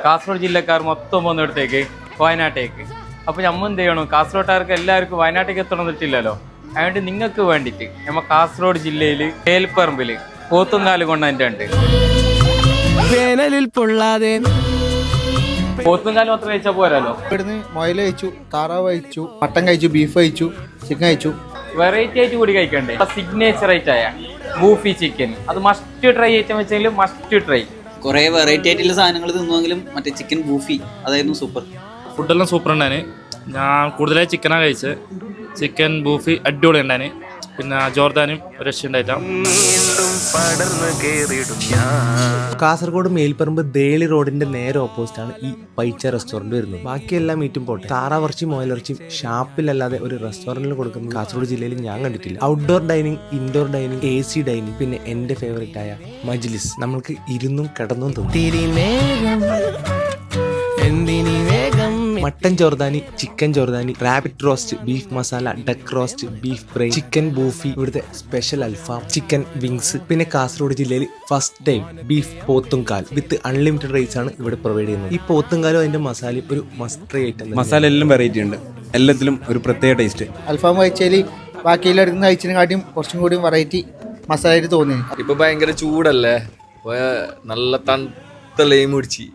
കാസർഗോഡ് ജില്ലക്കാർ മൊത്തം പോകുന്നിടത്തേക്ക് വയനാട്ടേക്ക്. അപ്പോൾ നമ്മൾ എന്ത് ചെയ്യണം, കാസർഗോട്ടുകാർക്ക് എല്ലാവർക്കും വയനാട്ടേക്ക് എത്തണം എന്നിട്ടില്ലല്ലോ. അതുകൊണ്ട് നിങ്ങൾക്ക് വേണ്ടിയിട്ട് നമ്മൾ കാസർഗോഡ് ജില്ലയിൽ മേൽപ്പറമ്പിൽ പോത്തുംകാല് കൊണ്ടതിൻ്റെ ഉണ്ട്. വേനലിൽ പൊള്ളാതെ പോത്തുംകാല് മാത്രം കഴിച്ചാൽ പോരാലോ. ഇവിടുന്ന് മുയൽ കഴിച്ചു, താറാവ് കഴിച്ചു, മട്ടൻ കഴിച്ചു, ബീഫ് കഴിച്ചു, ചിക്കൻ കഴിച്ചു. വെറൈറ്റി ആയിട്ട് കൂടി കഴിക്കണ്ടേ. സിഗ്നേച്ചർ ആയിട്ടായ ബൂഫി ചിക്കൻ അത് മസ്റ്റ് ട്രൈ ഐറ്റം വെച്ചെങ്കിലും മസ്റ്റ് ട്രൈ. കുറേ വെറൈറ്റി ആയിട്ടുള്ള സാധനങ്ങൾ തിന്നുവെങ്കിലും മറ്റേ ചിക്കൻ ബൂഫി അതായിരുന്നു സൂപ്പർ. ഫുഡെല്ലാം സൂപ്പർ ഉണ്ടായിന്. ഞാൻ കൂടുതലായി ചിക്കനാണ് കഴിച്ചത്. ചിക്കൻ ബൂഫി അടിപൊളി ഉണ്ടായിന്. പിന്നെ ജോർദാനും രക്ഷയുണ്ടായിട്ടാ. കാസർഗോഡ് മേൽപ്പറമ്പ് ദേളി റോഡിന്റെ നേരെ ഓപ്പോസിറ്റ് ആണ് ഈ പൈച്ച റെസ്റ്റോറന്റ് വരുന്നത്. ബാക്കിയെല്ലാം മീറ്റും പോട്ടെ, താറാവിറച്ചിയും മുയലിറച്ചിയും ഷാപ്പിലല്ലാതെ ഒരു റെസ്റ്റോറന്റിൽ കൊടുക്കുന്നത് കാസർഗോഡ് ജില്ലയിൽ ഞാൻ കണ്ടിട്ടില്ല. Outdoor dining, indoor dining, AC dining, പിന്നെ എന്റെ ഫേവറേറ്റ് ആയ മജ്ലിസ്. നമ്മൾക്ക് ഇരുന്നും കിടന്നും തോന്നും. മട്ടൻ ജോർദാനി, ചിക്കൻ ജോർദാനി, rabbit roast, beef masala, duck roast, beef brain, chicken ബൂഫി, ഇവിടുത്തെ സ്പെഷ്യൽ അൽഫാം, ചിക്കൻ വിങ്സ്. പിന്നെ കാസർഗോഡ് ജില്ലയിൽ ഫസ്റ്റ് ടൈം ബീഫ് പോത്തുംകാൽ വിത്ത് അൺലിമിറ്റഡ് റൈസ് ആണ് ഇവിടെ പ്രൊവൈഡ് ചെയ്യുന്നത്. ഈ പോത്തുംകാലും അതിന്റെ മസാലയും ഒരു മസ്റ്റ് ട്രൈ ഐറ്റം. മസാല എല്ലാം വെറൈറ്റി ഉണ്ട്, എല്ലാത്തിലും ഒരു പ്രത്യേക ടേസ്റ്റ്. അൽഫാം കഴിച്ചാൽ ബാക്കിയെല്ലാം കഴിച്ചതിനെക്കാട്ടിയും കുറച്ചും കൂടി വെറൈറ്റി മസാലയായിട്ട് തോന്നി. ഇപ്പൊ ഭയങ്കര ചൂടല്ലേ, നല്ല തണുത്ത ലൈം പിടിച്ച്